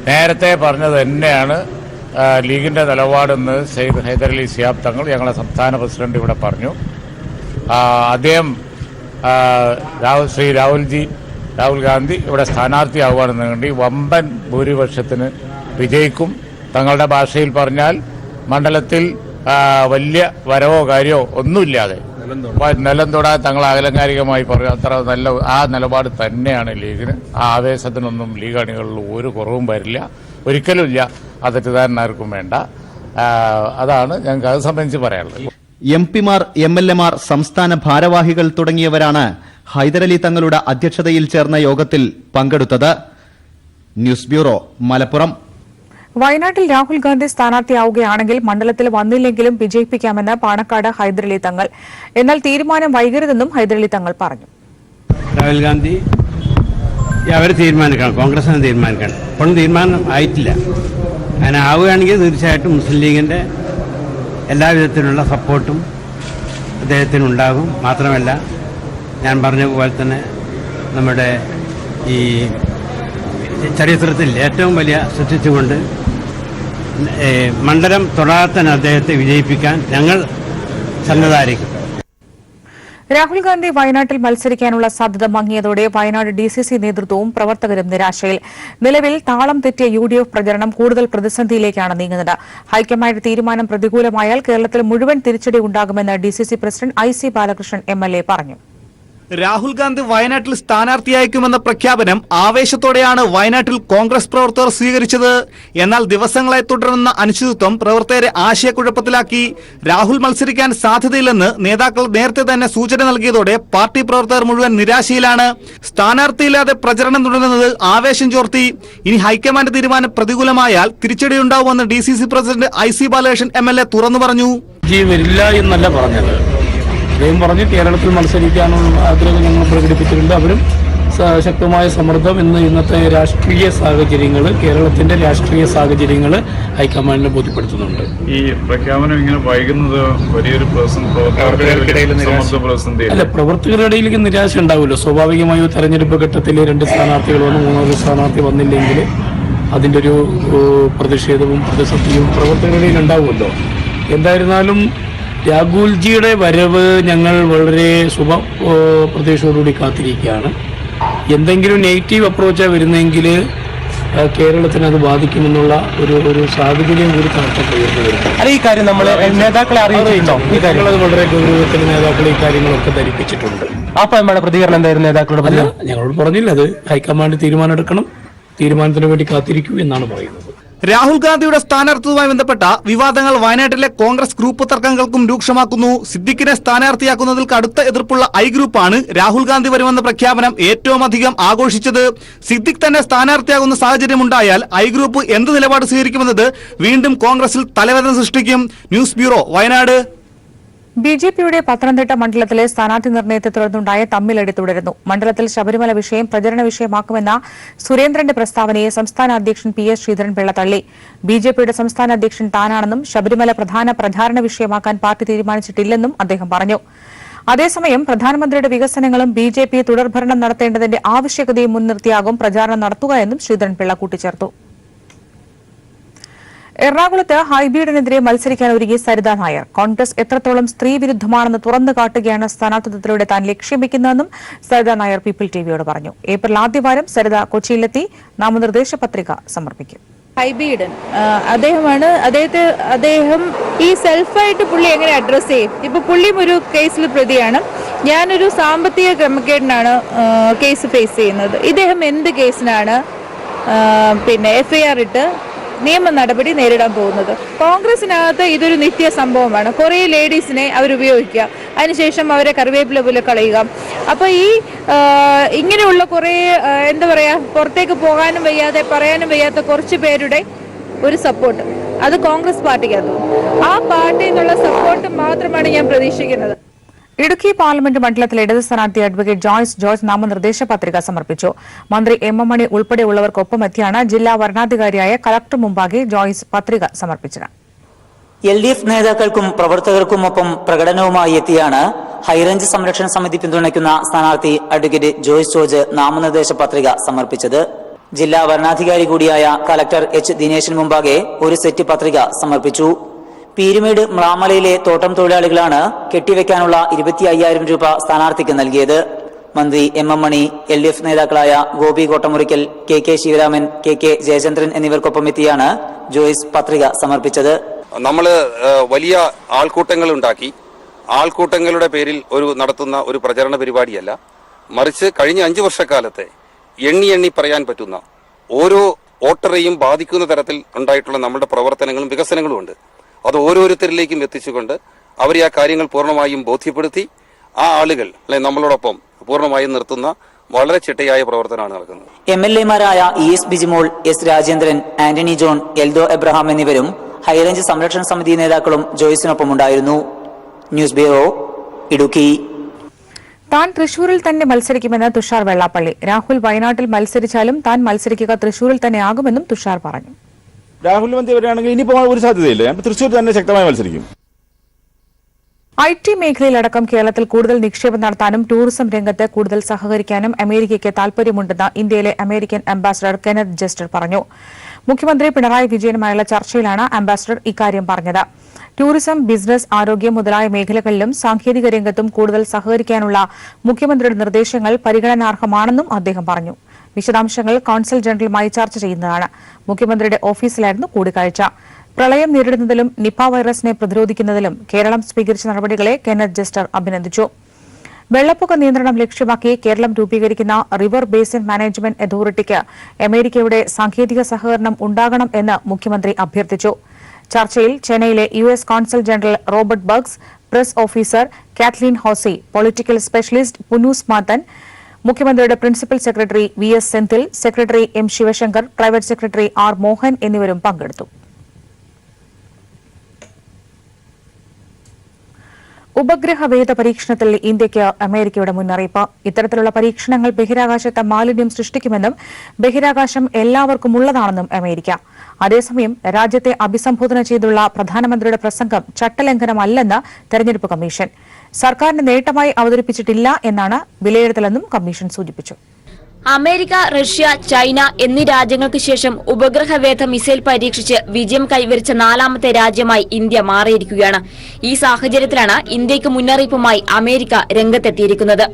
നേരത്തെ പറഞ്ഞത് തന്നെയാണ് ലീഗിന്റെ നിലപാടെന്ന് സെയ്ദ് ഹൈദരലി ശിഹാബ് തങ്ങൾ, ഞങ്ങളെ സംസ്ഥാന പ്രസിഡന്റ്, ഇവിടെ പറഞ്ഞു. അദ്ദേഹം ശ്രീ രാഹുൽ ഗാന്ധി ഇവിടെ സ്ഥാനാർത്ഥിയാവുകയാണെന്നുണ്ടെങ്കിൽ വമ്പൻ ഭൂരിപക്ഷത്തിന് വിജയിക്കും. തങ്ങളുടെ ഭാഷയിൽ പറഞ്ഞാൽ മണ്ഡലത്തിൽ വലിയ വരവോ കാര്യമോ ഒന്നുമില്ലാതെ നിലം തൊടാൻ തങ്ങൾ ആലങ്കാരികമായി പറഞ്ഞു. അത്ര നല്ല ആ നിലപാട് തന്നെയാണ് ലീഗിന്. ആ ആവേശത്തിനൊന്നും ലീഗ് അണികളിൽ ഒരു കുറവും വരില്ല, ഒരിക്കലും ഇല്ല. അത് തെറ്റിദ്ധാരണ ആർക്കും വേണ്ട. അതാണ് ഞങ്ങൾക്ക് അത് സംബന്ധിച്ച് പറയാനുള്ളത്. MP-മാർ MLA-മാർ സംസ്ഥാന ഭാരവാഹികൾ തുടങ്ങിയവരാണ് ഹൈദരലി തങ്ങളുടെ അധ്യക്ഷതയിൽ ചേർന്ന യോഗത്തിൽ പങ്കെടുത്തത്. News bureau, Malappuram. വയനാട്ടിൽ രാഹുൽ ഗാന്ധി സ്ഥാനാർത്ഥിയാവുകയാണെങ്കിൽ മണ്ഡലത്തിൽ വന്നില്ലെങ്കിലും വിജയിപ്പിക്കാമെന്ന് പാണക്കാട് ഹൈദരലി തങ്ങൾ. എന്നാൽ തീരുമാനം വൈകരുതെന്നും ഹൈദരലി തങ്ങൾ പറഞ്ഞു. രാഹുൽ ഗാന്ധി അവർ തീരുമാനിക്കണം, കോൺഗ്രസിനെ തീരുമാനിക്കണം. ഇപ്പോഴും തീരുമാനം ആയിട്ടില്ല. അങ്ങനെ ആവുകയാണെങ്കിൽ തീർച്ചയായിട്ടും മുസ്ലിം ലീഗിൻ്റെ എല്ലാവിധത്തിലുള്ള സപ്പോർട്ടും അദ്ദേഹത്തിനുണ്ടാകും. മാത്രമല്ല, ഞാൻ പറഞ്ഞ പോലെ തന്നെ നമ്മുടെ ഈ ചരിത്രത്തിൽ ഏറ്റവും വലിയ സൃഷ്ടിച്ചുകൊണ്ട് മണ്ഡലം തൊടാത്ത അദ്ദേഹത്തെ വിജയിപ്പിക്കാൻ ഞങ്ങൾ സന്നദ്ധരായിരിക്കും. രാഹുൽ ഗാന്ധി വയനാട്ടിൽ മത്സരിക്കാനുള്ള സാധ്യത മങ്ങിയതോടെ വയനാട് DCC നേതൃത്വവും പ്രവർത്തകരും നിരാശയിൽ. നിലവിൽ താളം തെറ്റിയ UDF പ്രചരണം കൂടുതൽ പ്രതിസന്ധിയിലേക്കാണ് നീങ്ങുന്നത്. ഹൈക്കമാൻഡ് തീരുമാനം പ്രതികൂലമായാൽ കേരളത്തിൽ മുഴുവൻ തിരിച്ചടി ഉണ്ടാകുമെന്ന് DCC president IC Balakrishnan MLA പറഞ്ഞു. രാഹുൽ ഗാന്ധി വയനാട്ടിൽ സ്ഥാനാർത്ഥിയായിരിക്കുമെന്ന പ്രഖ്യാപനം ആവേശത്തോടെയാണ് വയനാട്ടിൽ കോൺഗ്രസ് പ്രവർത്തകർ സ്വീകരിച്ചത്. എന്നാൽ ദിവസങ്ങളായി തുടരുന്ന അനിശ്ചിതത്വം പ്രവർത്തകരെ ആശയക്കുഴപ്പത്തിലാക്കി. രാഹുൽ മത്സരിക്കാൻ സാധ്യതയില്ലെന്ന് നേതാക്കൾ നേരത്തെ തന്നെ സൂചന നൽകിയതോടെ പാർട്ടി പ്രവർത്തകർ മുഴുവൻ നിരാശയിലാണ്. സ്ഥാനാർത്ഥിയില്ലാതെ പ്രചരണം തുടരുന്നത് ആവേശം ചോർത്തി. ഇനി ഹൈക്കമാൻഡ് തീരുമാനം പ്രതികൂലമായാൽ തിരിച്ചടിയുണ്ടാവുമെന്ന് DCC president IC Balakrishnan MLA തുറന്നു പറഞ്ഞു. വരില്ല എന്നല്ല പറഞ്ഞത്. അദ്ദേഹം പറഞ്ഞ് കേരളത്തിൽ മത്സരിക്കാനുള്ള ആഗ്രഹം ഞങ്ങൾ പ്രകടിപ്പിച്ചിട്ടുണ്ട്. അവരും ശക്തമായ സമ്മർദ്ദം ഇന്നത്തെ രാഷ്ട്രീയ സാഹചര്യങ്ങൾ, കേരളത്തിന്റെ രാഷ്ട്രീയ സാഹചര്യങ്ങൾ ഹൈക്കമാൻഡിനെ ബോധ്യപ്പെടുത്തുന്നുണ്ട്. ഈ പ്രഖ്യാപനം ഇങ്ങനെ വൈകുന്നത് വലിയൊരു അല്ല, പ്രവർത്തകരുടെ ഇടയിലേക്ക് നിരാശ ഉണ്ടാവുമല്ലോ. സ്വാഭാവികമായും തെരഞ്ഞെടുപ്പ് ഘട്ടത്തിൽ 2 സ്ഥാനാർത്ഥികൾ വന്ന് 3ാമത് സ്ഥാനാർത്ഥി വന്നില്ലെങ്കിൽ അതിൻ്റെ ഒരു പ്രതിഷേധവും പ്രതിസന്ധിയും പ്രവർത്തകരുടെ ഇടയിൽ ഉണ്ടാവുമല്ലോ. എന്തായിരുന്നാലും രാഹുൽജിയുടെ വരവ് ഞങ്ങൾ വളരെ പ്രതീക്ഷയോടുകൂടി കാത്തിരിക്കുകയാണ്. എന്തെങ്കിലും നെഗറ്റീവ് അപ്രോച്ചാണ് വരുന്നതെങ്കിൽ കേരളത്തിന് അത് ബാധിക്കുമെന്നുള്ള ഒരു സാഹചര്യം കൂടി കണക്കൊക്കെ ഉയർന്നു. ഈ കാര്യം നമ്മൾ നേതാക്കളെ അറിയിച്ചിട്ടുണ്ടോ? അത് വളരെ ഗൗരവത്തിൽ നേതാക്കളെ ഈ കാര്യങ്ങളൊക്കെ ധരിപ്പിച്ചിട്ടുണ്ട്. അപ്പോൾ പ്രതികരണം എന്തായിരുന്നു നേതാക്കളുടെ? അല്ല, ഞങ്ങളോട് പറഞ്ഞില്ല. അത് ഹൈക്കമാൻഡ് തീരുമാനം എടുക്കണം, തീരുമാനത്തിന് വേണ്ടി കാത്തിരിക്കൂ എന്നാണ് പറയുന്നത്. രാഹുൽ ഗാന്ധിയുടെ സ്ഥാനാർത്ഥിത്വവുമായി ബന്ധപ്പെട്ട വിവാദങ്ങൾ വയനാട്ടിലെ കോൺഗ്രസ് ഗ്രൂപ്പ് തർക്കങ്ങൾക്കും രൂക്ഷമാക്കുന്നു. സിദ്ദിഖിനെ സ്ഥാനാർത്ഥിയാക്കുന്നതിൽ കടുത്ത എതിർപ്പുള്ള I ഗ്രൂപ്പാണ് രാഹുൽ ഗാന്ധി വരുമെന്ന പ്രഖ്യാപനം ഏറ്റവും അധികം ആഘോഷിച്ചത്. സിദ്ദിഖ് തന്നെ സ്ഥാനാർത്ഥിയാകുന്ന സാഹചര്യമുണ്ടായാൽ I ഗ്രൂപ്പ് എന്ത് നിലപാട് സ്വീകരിക്കുമെന്നത് വീണ്ടും കോൺഗ്രസിൽ തലവേദന സൃഷ്ടിക്കും. News bureau, Wayanad. BJPയുടെ പത്തനംതിട്ട മണ്ഡലത്തിലെ സ്ഥാനാർത്ഥി നിർണയത്തെ തുടർന്നുണ്ടായ തമ്മിലടി തുടരുന്നു. മണ്ഡലത്തിൽ ശബരിമല വിഷയം പ്രചരണ വിഷയമാക്കുമെന്ന സുരേന്ദ്രന്റെ പ്രസ്താവനയെ സംസ്ഥാന അധ്യക്ഷൻ PS ശ്രീധരൻപിള്ള തള്ളി. BJPയുടെ സംസ്ഥാന അധ്യക്ഷൻ താനാണെന്നും ശബരിമല പ്രധാന പ്രചാരണ വിഷയമാക്കാൻ പാർട്ടി തീരുമാനിച്ചിട്ടില്ലെന്നും അദ്ദേഹം പറഞ്ഞു. അതേസമയം പ്രധാനമന്ത്രിയുടെ വികസനങ്ങളും BJP തുടർഭരണം നടത്തേണ്ടതിന്റെ ആവശ്യകതയും മുൻനിർത്തിയാകും പ്രചാരണം നടത്തുക എന്നും ശ്രീധരൻപിള്ള കൂട്ടിച്ചേർത്തു. എറണാകുളത്ത് ഹൈബീഡിനെതിരെ മത്സരിക്കാൻ ഒരുങ്ങി സരിത നായർ. കോൺഗ്രസ് എത്രത്തോളം സ്ത്രീ വിരുദ്ധമാണെന്ന് തുറന്നു കാട്ടുകയാണ് സ്ഥാനാർത്ഥിത്വത്തിലൂടെ താൻ ലക്ഷ്യം വെക്കുന്നതെന്നും സരിത നായർ പീപ്പിൾ TVയോട് പറഞ്ഞു. ഏപ്രിൽ ആദ്യവാരം സരിത കൊച്ചിയിലെത്തി നാമനിർദ്ദേശ പത്രിക സമർപ്പിക്കും. ഹൈബീഡൻ അദ്ദേഹം ഈ സെൽഫായിട്ട് പുള്ളി എങ്ങനെ അഡ്രസ് ചെയ്യും? ഇപ്പൊ പുള്ളിയും ഒരു കേസിൽ പ്രതിയാണ്. ഞാനൊരു സാമ്പത്തിക ക്രമക്കേടിനാണ് കേസ് ഫേസ് ചെയ്യുന്നത്. ഇദ്ദേഹം എന്ത് കേസിനാണ് FIR ഇട്ട് നിയമ നടപടി നേരിടാൻ പോകുന്നത്? കോൺഗ്രസിനകത്ത് ഇതൊരു നിത്യ സംഭവമാണ്. കുറേ ലേഡീസിനെ അവരുപയോഗിക്കുക, അതിനുശേഷം അവരെ കറിവേപ്പില പോലെ കളയുക. അപ്പോൾ ഈ ഇങ്ങനെയുള്ള കുറേ പുറത്തേക്ക് പോകാനും വയ്യാതെ പറയാനും വയ്യാത്ത കുറച്ച് പേരുടെ ഒരു സപ്പോർട്ട്, അത് കോൺഗ്രസ് പാർട്ടിക്കകത്തു. ആ പാർട്ടിയിൽ നിന്നുള്ള സപ്പോർട്ട് മാത്രമാണ് ഞാൻ പ്രതീക്ഷിക്കുന്നത്. ഇടുക്കി പാർലമെന്റ് മണ്ഡലത്തിൽ ഇടത് സ്ഥാനാർത്ഥി അഡ്വക്കേറ്റ് ജോയ്സ് ജോർജ് നാമനിർദ്ദേശ പത്രിക സമർപ്പിച്ചു. മന്ത്രി M M മണി ഉൾപ്പെടെയുള്ളവർക്കൊപ്പമെത്തിയാണ് ജില്ലാ വരണാധികാരിയായ കളക്ടർ മുമ്പാകെ ജോയ്സ് പത്രിക സമർപ്പിച്ചത്. LDF നേതാക്കൾക്കും പ്രവർത്തകർക്കുമൊപ്പം പ്രകടനവുമായി എത്തിയാണ് ഹൈറേഞ്ച് സംരക്ഷണ സമിതി പിന്തുണയ്ക്കുന്ന സ്ഥാനാർത്ഥി അഡ്വക്കേറ്റ് ജോയ്സ് ജോർജ് നാമനിർദ്ദേശ പത്രിക സമർപ്പിച്ചത്. ജില്ലാ വരണാധികാരി കൂടിയായ കളക്ടർ H ദിനേശൻ മുമ്പാകെ ഒരു സെറ്റ് പത്രിക സമർപ്പിച്ചു. പീരുമേട് മ്ലാമലയിലെ തോട്ടം തൊഴിലാളികളാണ് കെട്ടിവെക്കാനുള്ള 25,000 രൂപ സ്ഥാനാർത്ഥിക്ക് നൽകിയത്. മന്ത്രി എം.എം. മണി, LDF നേതാക്കളായ ഗോപി കോട്ടമുറിക്കൽ, കെ ശിവരാമൻ, കെ ജയചന്ദ്രൻ എന്നിവർക്കൊപ്പം എത്തിയാണ് ജോയ്സ് പത്രിക സമർപ്പിച്ചത്. നമ്മൾ വലിയ ആൾക്കൂട്ടങ്ങൾ ഉണ്ടാക്കി ആൾക്കൂട്ടങ്ങളുടെ പേരിൽ നടത്തുന്ന ഒരു പ്രചരണ പരിപാടിയല്ല, മറിച്ച് കഴിഞ്ഞ 5 വർഷക്കാലത്തെ എണ്ണി പറയാൻ പറ്റുന്ന ഓരോ വോട്ടറെയും ബാധിക്കുന്ന തരത്തിൽ ഉണ്ടായിട്ടുള്ള നമ്മുടെ പ്രവർത്തനങ്ങളും വികസനങ്ങളും ഉണ്ട്. അത് ഓരോരുത്തരിലേക്കും എത്തിച്ചുകൊണ്ട് അവരെ ആ കാര്യങ്ങൾ പൂർണ്ണമായും ബോധ്യപ്പെടുത്തി ആ ആളുകൾ നമ്മളോടൊപ്പം പൂർണ്ണമായും നിർത്തുന്ന വളരെ ചിട്ടയായ പ്രവർത്തനമാണ് നടക്കുന്നത്. MLA-മാരായ ES Bijimol, S Rajendran, Antony John, Eldho Abraham എന്നിവരും ഹൈറേഞ്ച് സംരക്ഷണ സമിതി നേതാക്കളും ജോയ്സിനൊപ്പം ഉണ്ടായിരുന്നു. News bureau, Idukki. താൻ തൃശൂരിൽ തന്നെ മത്സരിക്കുമെന്ന് തുഷാർ വെള്ളാപ്പള്ളി. രാഹുൽ വയനാട്ടിൽ മത്സരിച്ചാലും താൻ മത്സരിക്കുക തൃശൂരിൽ തന്നെയാകുമെന്നും തുഷാർ പറഞ്ഞു. രാഹുൽ ഗാന്ധി വരികയാണെങ്കിൽ ഇനിയിപ്പോൾ ഒരു സാധ്യതയില്ല, ഞാൻ തൃശൂർ തന്നെ ശക്തമായി മത്സരിക്കും. IT മേഖലയിലടക്കം കേരളത്തിൽ കൂടുതൽ നിക്ഷേപം നടത്താനും ടൂറിസം രംഗത്ത് കൂടുതൽ സഹകരിക്കാനും അമേരിക്കയ്ക്ക് താൽപര്യമുണ്ടെന്ന് ഇന്ത്യയിലെ അമേരിക്കൻ അംബാസഡർ കെനത്ത് ജസ്റ്റർ പറഞ്ഞു. മുഖ്യമന്ത്രി പിണറായി വിജയനുമായുള്ള ചർച്ചയിലാണ് അംബാസഡർ ഇക്കാര്യം പറഞ്ഞത്. ടൂറിസം, ബിസിനസ്, ആരോഗ്യം മുതലായ മേഖലകളിലും സാങ്കേതിക രംഗത്തും കൂടുതൽ സഹകരിക്കാനുള്ള മുഖ്യമന്ത്രിയുടെ നിർദ്ദേശങ്ങൾ പരിഗണനാർഹമാണെന്നും അദ്ദേഹം പറഞ്ഞു. വിശദാംശങ്ങൾ കോൺസൽ ജനറലുമായി ചർച്ച ചെയ്യുന്നതാണ്. മുഖ്യമന്ത്രിയുടെ ഓഫീസിലായിരുന്നു കൂടിക്കാഴ്ച. പ്രളയം നേരിടുന്നതിലും നിപ വൈറസിനെ പ്രതിരോധിക്കുന്നതിലും കേരളം സ്വീകരിച്ച നടപടികളെ കെനത്ത് ജസ്റ്റർ അഭിനന്ദിച്ചു. വെള്ളപ്പൊക്ക നിയന്ത്രണം ലക്ഷ്യമാക്കി കേരളം രൂപീകരിക്കുന്ന റിവർ ബേസിൻ മാനേജ്മെന്റ് അതോറിറ്റിക്ക് അമേരിക്കയുടെ സാങ്കേതിക സഹകരണം ഉണ്ടാകണം എന്ന് മുഖ്യമന്ത്രി അഭ്യർത്ഥിച്ചു. ചർച്ചയിൽ ചെന്നൈയിലെ US consul general Robert Burgess, press officer Kathleen Hosie, political specialist Punnoose Mathan, മുഖ്യമന്ത്രിയുടെ principal secretary VS Senthil, secretary M Sivasankar, private secretary R Mohan എന്നിവരും പങ്കെടുത്തു. ഉപഗ്രഹവേദ പരീക്ഷണത്തിൽ ഇന്ത്യയ്ക്ക് അമേരിക്കയുടെ മുന്നറിയിപ്പ്. ഇത്തരത്തിലുള്ള പരീക്ഷണങ്ങൾ ബഹിരാകാശത്ത് മാലിന്യം സൃഷ്ടിക്കുമെന്നും ബഹിരാകാശം എല്ലാവർക്കുമുള്ളതാണെന്നും അമേരിക്ക. അതേസമയം രാജ്യത്തെ അഭിസംബോധന ചെയ്തുള്ള പ്രധാനമന്ത്രിയുടെ പ്രസംഗം ചട്ടലംഘനമല്ലെന്ന് തെരഞ്ഞെടുപ്പ് കമ്മീഷൻ. സർക്കാരിന്റെ നേട്ടമായി അവതരിപ്പിച്ചിട്ടില്ല എന്നാണ് വിലയിരുത്തലെന്നും കമ്മീഷൻ സൂചിപ്പിച്ചു. അമേരിക്ക, റഷ്യ, ചൈന എന്നീ രാജ്യങ്ങൾക്ക് ശേഷം ഉപഗ്രഹവേധ മിസൈൽ പരീക്ഷിച്ച് വിജയം കൈവരിച്ച 4ാമത്തെ രാജ്യമായി ഇന്ത്യ മാറിയിരിക്കുകയാണ്. ഈ സാഹചര്യത്തിലാണ് ഇന്ത്യയ്ക്ക് മുന്നറിയിപ്പുമായി അമേരിക്ക രംഗത്തെത്തിയിരിക്കുന്നത്.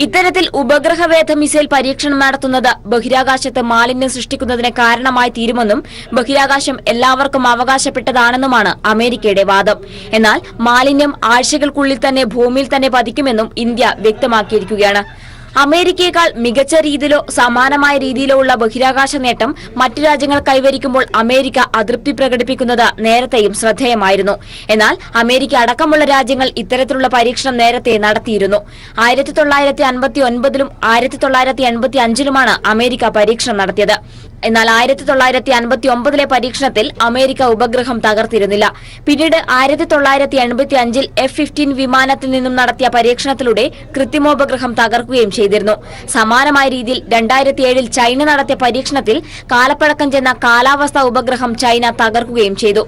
ഇത്തരത്തിൽ ഉപഗ്രഹവേധ മിസൈൽ പരീക്ഷണം നടത്തുന്നത് ബഹിരാകാശത്ത് മാലിന്യം സൃഷ്ടിക്കുന്നതിന് കാരണമായി തീരുമെന്നും ബഹിരാകാശം എല്ലാവർക്കും അവകാശപ്പെട്ടതാണെന്നുമാണ് അമേരിക്കയുടെ വാദം. എന്നാൽ മാലിന്യം ആഴ്ചകൾക്കുള്ളിൽ തന്നെ ഭൂമിയിൽ തന്നെ പതിക്കുമെന്നും ഇന്ത്യ വ്യക്തമാക്കിയിരിക്കുകയാണ്. അമേരിക്കയേക്കാൾ മികച്ച രീതിയിലോ സമാനമായ രീതിയിലോ ഉള്ള ബഹിരാകാശ നേട്ടം മറ്റു രാജ്യങ്ങൾ കൈവരിക്കുമ്പോൾ അമേരിക്ക അതൃപ്തി പ്രകടിപ്പിക്കുന്നത് നേരത്തെയും ശ്രദ്ധേയമായിരുന്നു. എന്നാൽ അമേരിക്ക അടക്കമുള്ള രാജ്യങ്ങൾ ഇത്തരത്തിലുള്ള പരീക്ഷണം നേരത്തെ നടത്തിയിരുന്നു. 1959-ലും 1985-ലുമാണ് അമേരിക്ക പരീക്ഷണം നടത്തിയത്. എന്നാൽ 1959-ലെ പരീക്ഷണത്തിൽ അമേരിക്ക ഉപഗ്രഹം തകർത്തിരുന്നില്ല. പിന്നീട് 1985-ൽ F-15 വിമാനത്തിൽ നിന്നും നടത്തിയ പരീക്ഷണത്തിലൂടെ കൃത്രിമോപഗ്രഹം തകർക്കുകയും ചെയ്തിരുന്നു. സമാനമായ രീതിയിൽ 2007-ൽ ചൈന നടത്തിയ പരീക്ഷണത്തിൽ കാലപ്പഴക്കം ചെന്ന കാലാവസ്ഥാ ഉപഗ്രഹം ചൈന തകർക്കുകയും ചെയ്തു.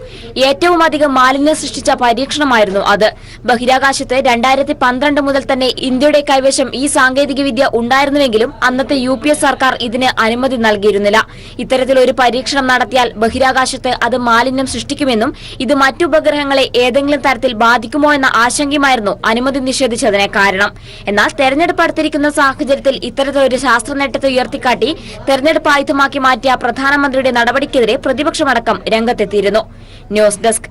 ഏറ്റവും അധികം മാലിന്യം സൃഷ്ടിച്ച പരീക്ഷണമായിരുന്നു അത്. ബഹിരാകാശത്ത് 2012 മുതൽ തന്നെ ഇന്ത്യയുടെ കൈവശം ഈ സാങ്കേതികവിദ്യ ഉണ്ടായിരുന്നുവെങ്കിലും അന്നത്തെ UPS സർക്കാർ ഇതിന് അനുമതി നൽകിയിരുന്നില്ല. ഇത്തരത്തിലൊരു പരീക്ഷണം നടത്തിയാൽ ബഹിരാകാശത്ത് അത് മാലിന്യം സൃഷ്ടിക്കുമെന്നും ഇത് മറ്റു ഉപഗ്രഹങ്ങളെ ഏതെങ്കിലും തരത്തിൽ ബാധിക്കുമോ എന്ന ആശങ്കയുമായിരുന്നു അനുമതി നിഷേധിച്ചതിന് കാരണം. എന്നാൽ തെരഞ്ഞെടുപ്പ് അടുത്തിരിക്കുന്ന സാഹചര്യത്തിൽ ഇത്തരത്തിലൊരു ശാസ്ത്ര നേട്ടത്തെ ഉയർത്തിക്കാട്ടി തെരഞ്ഞെടുപ്പ് ആയുധമാക്കി മാറ്റിയ പ്രധാനമന്ത്രിയുടെ നടപടിക്കെതിരെ പ്രതിപക്ഷമടക്കം രംഗത്തെത്തിയിരുന്നു. News desk.